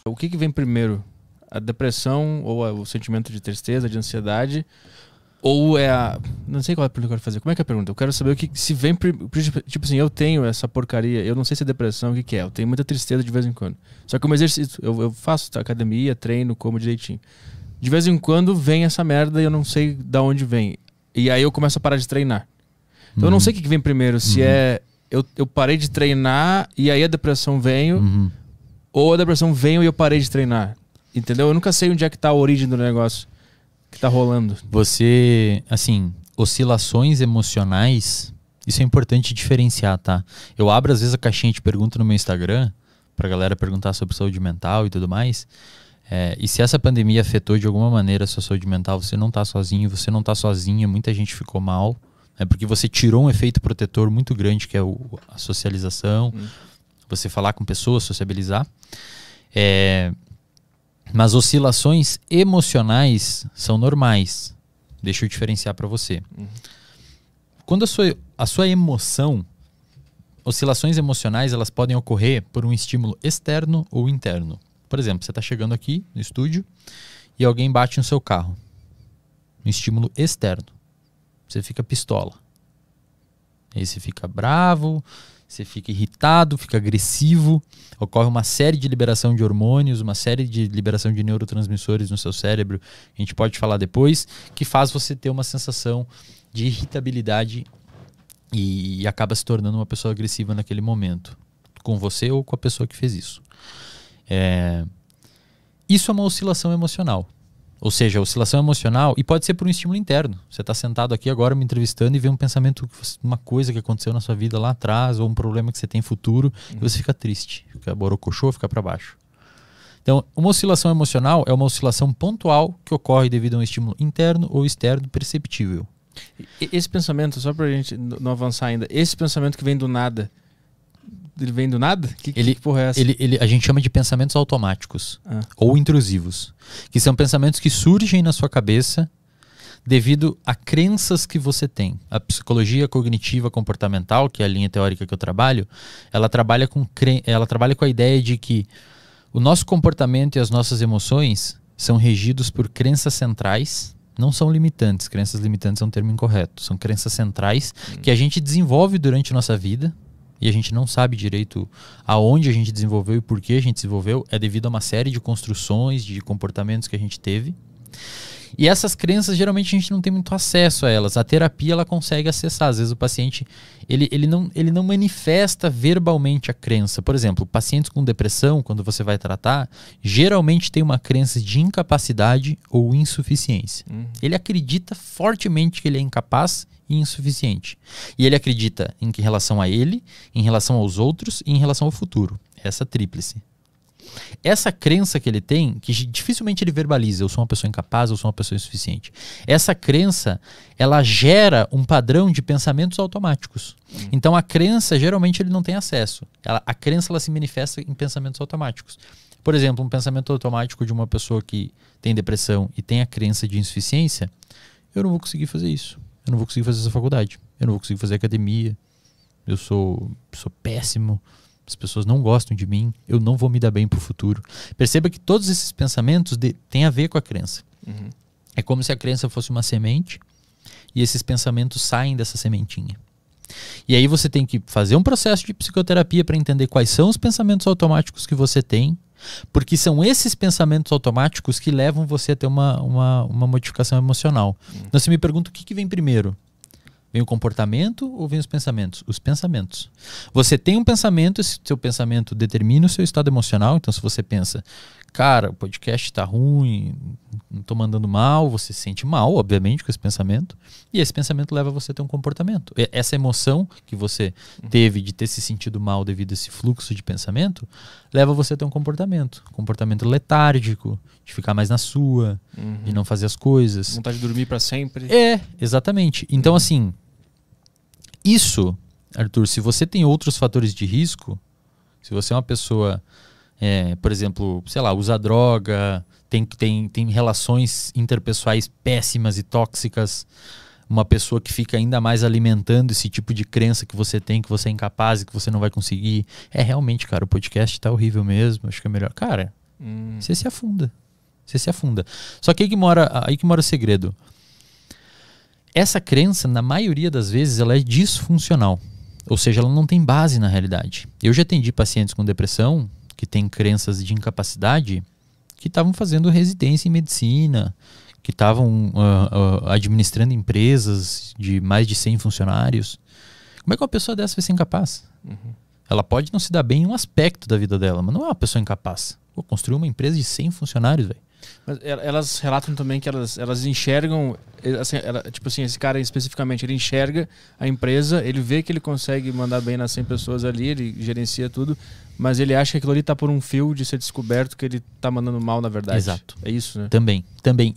O que vem primeiro? A depressão ou o sentimento de tristeza, de ansiedade? Ou é a... Não sei qual é a pergunta que eu quero fazer. Como é que é a pergunta? Eu quero saber o que se vem... Tipo assim, eu tenho essa porcaria. Eu não sei se é depressão, o que é. Eu tenho muita tristeza de vez em quando. Só que o meu exercício... Eu faço academia, treino, como direitinho. De vez em quando vem essa merda e eu não sei de onde vem. E aí eu começo a parar de treinar. Então eu não sei o que vem primeiro. Se é... Eu parei de treinar e aí a depressão veio. Ou a depressão veio e eu parei de treinar. Entendeu? Eu nunca sei onde é que tá a origem do negócio que tá rolando. Você, assim, oscilações emocionais, isso é importante diferenciar, tá? Eu abro às vezes a caixinha de pergunta no meu Instagram, pra galera perguntar sobre saúde mental e tudo mais. E se essa pandemia afetou de alguma maneira a sua saúde mental, você não tá sozinho, você não tá sozinha, muita gente ficou mal. Porque você tirou um efeito protetor muito grande, que é a socialização, você falar com pessoas, sociabilizar. Mas oscilações emocionais são normais. Deixa eu diferenciar para você. Quando a sua emoção, oscilações emocionais, elas podem ocorrer por um estímulo externo ou interno. Por exemplo, você está chegando aqui no estúdio e alguém bate no seu carro. Um estímulo externo. Você fica pistola. Aí você fica bravo, você fica irritado, fica agressivo, ocorre uma série de liberação de hormônios, uma série de liberação de neurotransmissores no seu cérebro, a gente pode falar depois, que faz você ter uma sensação de irritabilidade e acaba se tornando uma pessoa agressiva naquele momento, com você ou com a pessoa que fez isso. Isso é uma oscilação emocional. Ou seja, a oscilação emocional, e pode ser por um estímulo interno. Você está sentado aqui agora me entrevistando e vê um pensamento, uma coisa que aconteceu na sua vida lá atrás, ou um problema que você tem futuro, e você fica triste, fica borocochô, fica para baixo. Então, uma oscilação emocional é uma oscilação pontual que ocorre devido a um estímulo interno ou externo perceptível. Esse pensamento, só pra gente não avançar ainda, esse pensamento que vem do nada, ele vem do nada? Que porra é essa? A gente chama de pensamentos automáticos ou intrusivos, que são pensamentos que surgem na sua cabeça devido a crenças que você tem. A psicologia cognitiva comportamental, que é a linha teórica que eu trabalho, ela trabalha com a ideia de que o nosso comportamento e as nossas emoções são regidos por crenças centrais, não são limitantes. Crenças limitantes é um termo incorreto. São crenças centrais que a gente desenvolve durante a nossa vida, e a gente não sabe direito aonde a gente desenvolveu e por que a gente desenvolveu, é devido a uma série de construções, de comportamentos que a gente teve. E essas crenças, geralmente, a gente não tem muito acesso a elas. A terapia, ela consegue acessar. Às vezes o paciente, ele não manifesta verbalmente a crença. Por exemplo, pacientes com depressão, quando você vai tratar, geralmente tem uma crença de incapacidade ou insuficiência. Ele acredita fortemente que ele é incapaz e insuficiente. E ele acredita em relação a ele, em relação aos outros e em relação ao futuro. Essa tríplice. Essa crença que ele tem, que dificilmente ele verbaliza, eu sou uma pessoa incapaz, eu sou uma pessoa insuficiente. Essa crença, ela gera um padrão de pensamentos automáticos. Então a crença, geralmente ele não tem acesso. A crença, ela se manifesta em pensamentos automáticos. Por exemplo, um pensamento automático de uma pessoa que tem depressão e tem a crença de insuficiência, eu não vou conseguir fazer isso. Eu não vou conseguir fazer essa faculdade. Eu não vou conseguir fazer academia. Eu sou péssimo. As pessoas não gostam de mim. Eu não vou me dar bem pro futuro. Perceba que todos esses pensamentos têm a ver com a crença. É como se a crença fosse uma semente e esses pensamentos saem dessa sementinha. E aí você tem que fazer um processo de psicoterapia para entender quais são os pensamentos automáticos que você tem, porque são esses pensamentos automáticos que levam você a ter uma modificação emocional. Então você me pergunta o que vem primeiro? Vem o comportamento ou vem os pensamentos? Os pensamentos. Você tem um pensamento, esse seu pensamento determina o seu estado emocional. Então se você pensa, cara, o podcast tá ruim, não tô mandando mal, você se sente mal, obviamente, com esse pensamento. E esse pensamento leva você a ter um comportamento. Essa emoção que você teve de ter se sentido mal devido a esse fluxo de pensamento, leva você a ter um comportamento. Comportamento letárgico, de ficar mais na sua, de não fazer as coisas. Vontade de dormir para sempre. Exatamente. Então, assim, isso, Arthur, se você tem outros fatores de risco, se você é uma pessoa, por exemplo, sei lá, usa droga, tem relações interpessoais péssimas e tóxicas, uma pessoa que fica ainda mais alimentando esse tipo de crença que você tem, que você é incapaz e que você não vai conseguir, realmente, cara, o podcast tá horrível mesmo, acho que é melhor. Cara, Você se afunda. Você se afunda. Só que aí que mora o segredo. Essa crença, na maioria das vezes, ela é disfuncional. Ou seja, ela não tem base na realidade. Eu já atendi pacientes com depressão que têm crenças de incapacidade que estavam fazendo residência em medicina, que estavam administrando empresas de mais de 100 funcionários. Como é que uma pessoa dessa vai ser incapaz? Ela pode não se dar bem em um aspecto da vida dela, mas não é uma pessoa incapaz. Construiu uma empresa de 100 funcionários, velho. Mas elas relatam também que elas enxergam, assim, tipo assim, esse cara especificamente, ele enxerga a empresa, ele vê que ele consegue mandar bem nas 100 pessoas ali, ele gerencia tudo, mas ele acha que aquilo ali tá por um fio de ser descoberto que ele tá mandando mal na verdade. Exato. É isso, né? Também.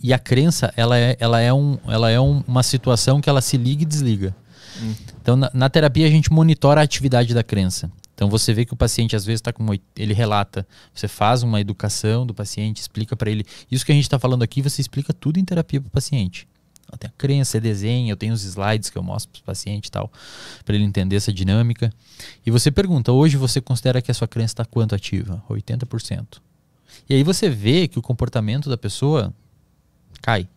E a crença, ela é uma situação que ela se liga e desliga. Então, na terapia, a gente monitora a atividade da crença. Então, você vê que o paciente, às vezes, ele relata. Você faz uma educação do paciente, explica para ele. Isso que a gente está falando aqui, você explica tudo em terapia para o paciente. Tem a crença, você desenha, eu tenho os slides que eu mostro para o paciente e tal, para ele entender essa dinâmica. E você pergunta, hoje você considera que a sua crença está quanto ativa? 80%. E aí você vê que o comportamento da pessoa cai.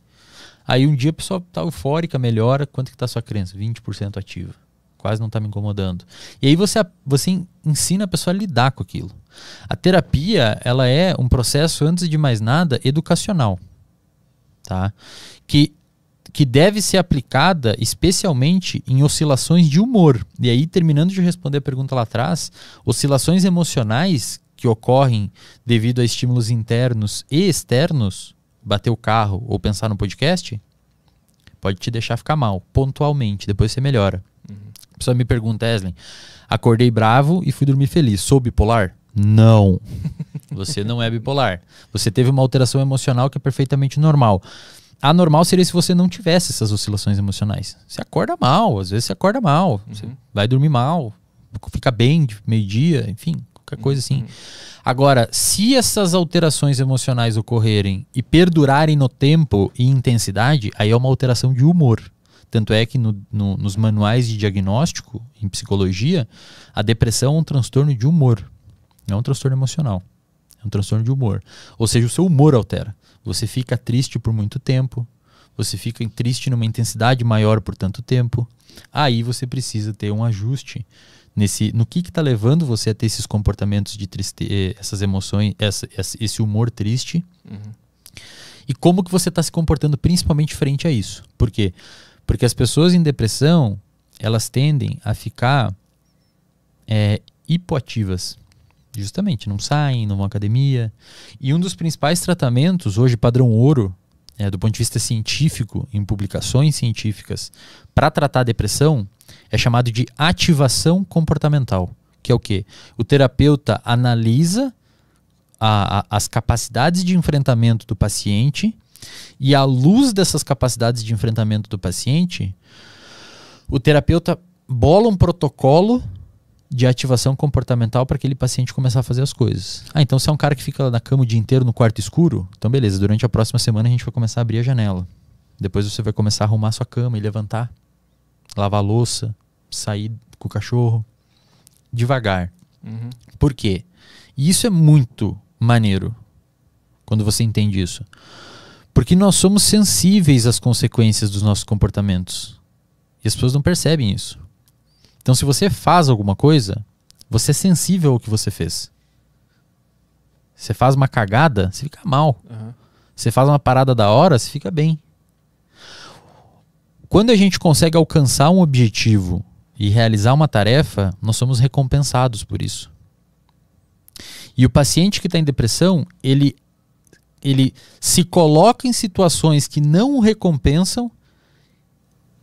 Aí um dia a pessoa está eufórica, melhora, quanto que está a sua crença? 20% ativa. Quase não está me incomodando. E aí você ensina a pessoa a lidar com aquilo. A terapia, ela é um processo, antes de mais nada, educacional. Tá? Que deve ser aplicada especialmente em oscilações de humor. E aí, terminando de responder a pergunta lá atrás, oscilações emocionais que ocorrem devido a estímulos internos e externos, bater o carro ou pensar no podcast, pode te deixar ficar mal, pontualmente, depois você melhora. A pessoa me pergunta, Eslen, acordei bravo e fui dormir feliz, sou bipolar? Não, você não é bipolar. Você teve uma alteração emocional que é perfeitamente normal. Anormal seria se você não tivesse essas oscilações emocionais. Você acorda mal, às vezes você acorda mal, você vai dormir mal, fica bem de meio-dia, enfim, qualquer coisa assim. Agora, se essas alterações emocionais ocorrerem e perdurarem no tempo e intensidade, aí é uma alteração de humor. Tanto é que nos manuais de diagnóstico, em psicologia, a depressão é um transtorno de humor. Não é um transtorno emocional. É um transtorno de humor. Ou seja, o seu humor altera. Você fica triste por muito tempo. Você fica triste numa intensidade maior por tanto tempo. Aí você precisa ter um ajuste no que está levando você a ter esses comportamentos de tristeza, essas emoções, esse humor triste. E como que você está se comportando principalmente frente a isso. Por quê? Porque as pessoas em depressão, elas tendem a ficar hipoativas. Justamente, não saem, não vão à academia. E um dos principais tratamentos, hoje padrão ouro, do ponto de vista científico, em publicações científicas, para tratar a depressão, é chamado de ativação comportamental. Que é o quê? O terapeuta analisa as capacidades de enfrentamento do paciente e, à luz dessas capacidades de enfrentamento do paciente, o terapeuta bola um protocolo de ativação comportamental para aquele paciente começar a fazer as coisas. Então se é um cara que fica lá na cama o dia inteiro no quarto escuro, então beleza, durante a próxima semana a gente vai começar a abrir a janela. Depois você vai começar a arrumar sua cama e levantar, lavar a louça, sair com o cachorro, devagar. Por quê? E isso é muito maneiro quando você entende isso. Porque nós somos sensíveis às consequências dos nossos comportamentos. E as pessoas não percebem isso. Então, se você faz alguma coisa, você é sensível ao que você fez. Você faz uma cagada, você fica mal. Você faz uma parada da hora, você fica bem. Quando a gente consegue alcançar um objetivo e realizar uma tarefa, nós somos recompensados por isso. E o paciente que está em depressão, ele se coloca em situações que não o recompensam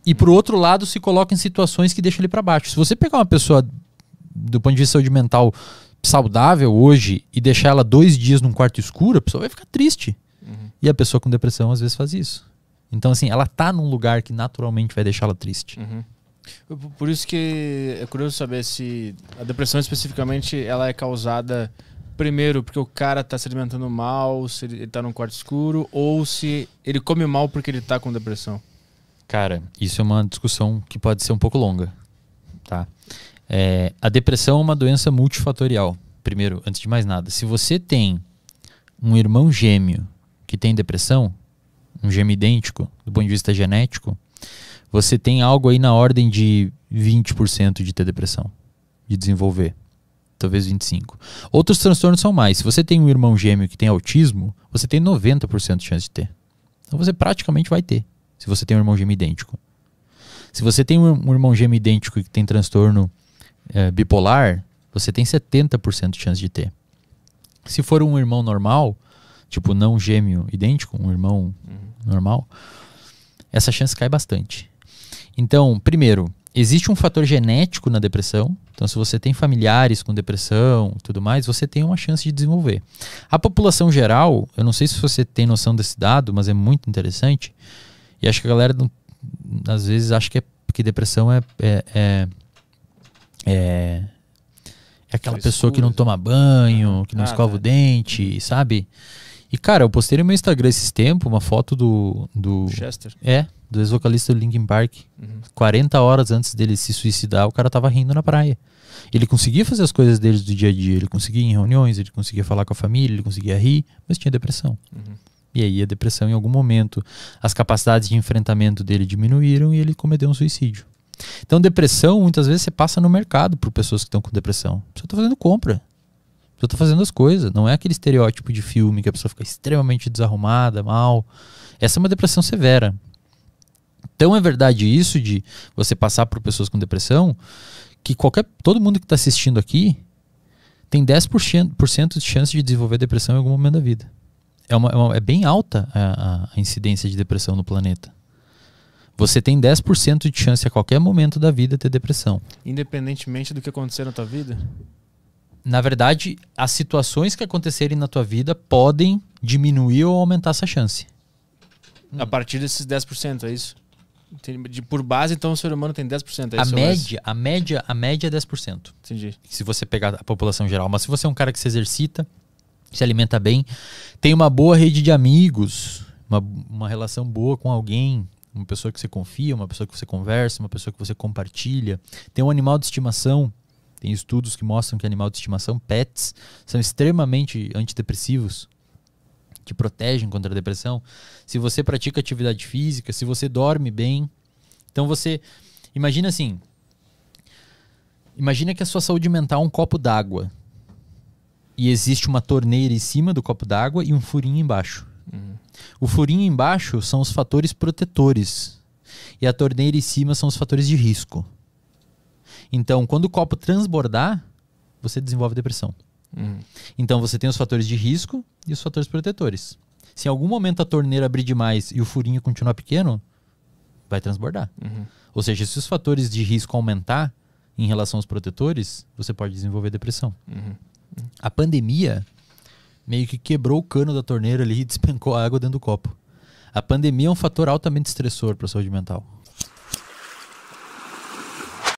e, por outro lado, se coloca em situações que deixam ele para baixo. Se você pegar uma pessoa do ponto de vista de saúde mental saudável hoje e deixar ela 2 dias num quarto escuro, a pessoa vai ficar triste. E a pessoa com depressão às vezes faz isso. Então, assim, ela tá num lugar que naturalmente vai deixá-la triste. Por isso que é curioso saber se a depressão especificamente ela é causada primeiro porque o cara tá se alimentando mal, se ele tá num quarto escuro, ou se ele come mal porque ele tá com depressão. Cara, isso é uma discussão que pode ser um pouco longa, tá? A depressão é uma doença multifatorial. Primeiro, antes de mais nada, se você tem um irmão gêmeo que tem depressão, um gêmeo idêntico, do ponto de vista genético, você tem algo aí na ordem de 20% de ter depressão, de desenvolver. Talvez 25%. Outros transtornos são mais. Se você tem um irmão gêmeo que tem autismo, você tem 90% de chance de ter. Então você praticamente vai ter, se você tem um irmão gêmeo idêntico. Se você tem um irmão gêmeo idêntico que tem transtorno bipolar, você tem 70% de chance de ter. Se for um irmão normal, tipo não gêmeo idêntico, um irmão normal, essa chance cai bastante. Então, primeiro, existe um fator genético na depressão. Então, se você tem familiares com depressão e tudo mais, você tem uma chance de desenvolver. A população geral, eu não sei se você tem noção desse dado, mas é muito interessante. E acho que a galera, às vezes, acha que depressão é aquela pessoa que não toma banho, que não escova o dente, sabe? E, cara, eu postei no meu Instagram esses tempos uma foto do Chester. Do ex-vocalista do Linkin Park. 40 horas antes dele se suicidar, o cara tava rindo na praia. Ele conseguia fazer as coisas dele do dia a dia, ele conseguia ir em reuniões, ele conseguia falar com a família, ele conseguia rir, mas tinha depressão. E aí a depressão, em algum momento, as capacidades de enfrentamento dele diminuíram e ele cometeu um suicídio. Então, depressão, muitas vezes você passa no mercado por pessoas que estão com depressão. A pessoa tá fazendo compra. A pessoa tá fazendo as coisas. Não é aquele estereótipo de filme que a pessoa fica extremamente desarrumada, mal. Essa é uma depressão severa. Então é verdade isso de você passar por pessoas com depressão, que todo mundo que está assistindo aqui tem 10% de chance de desenvolver depressão em algum momento da vida. É bem alta a incidência de depressão no planeta. Você tem 10% de chance a qualquer momento da vida ter depressão. Independentemente do que acontecer na tua vida? Na verdade, as situações que acontecerem na tua vida podem diminuir ou aumentar essa chance. A partir desses 10%, é isso? Por base, então, o ser humano tem 10%. É a média é 10%. Entendi. Se você pegar a população geral. Mas se você é um cara que se exercita, se alimenta bem, tem uma boa rede de amigos, uma relação boa com alguém, uma pessoa que você confia, uma pessoa que você conversa, uma pessoa que você compartilha, tem um animal de estimação. Tem estudos que mostram que animal de estimação, pets, são extremamente antidepressivos, que protegem contra a depressão. Se você pratica atividade física, se você dorme bem. Então você... Imagina assim. Imagina que a sua saúde mental é um copo d'água. E existe uma torneira em cima do copo d'água e um furinho embaixo. O furinho embaixo são os fatores protetores. E a torneira em cima são os fatores de risco. Então, quando o copo transbordar, você desenvolve depressão. Então você tem os fatores de risco e os fatores protetores. Se em algum momento a torneira abrir demais e o furinho continuar pequeno, vai transbordar. Ou seja, se os fatores de risco aumentar em relação aos protetores, você pode desenvolver depressão. A pandemia meio que quebrou o cano da torneira ali e despencou a água dentro do copo. A pandemia é um fator altamente estressor para a saúde mental.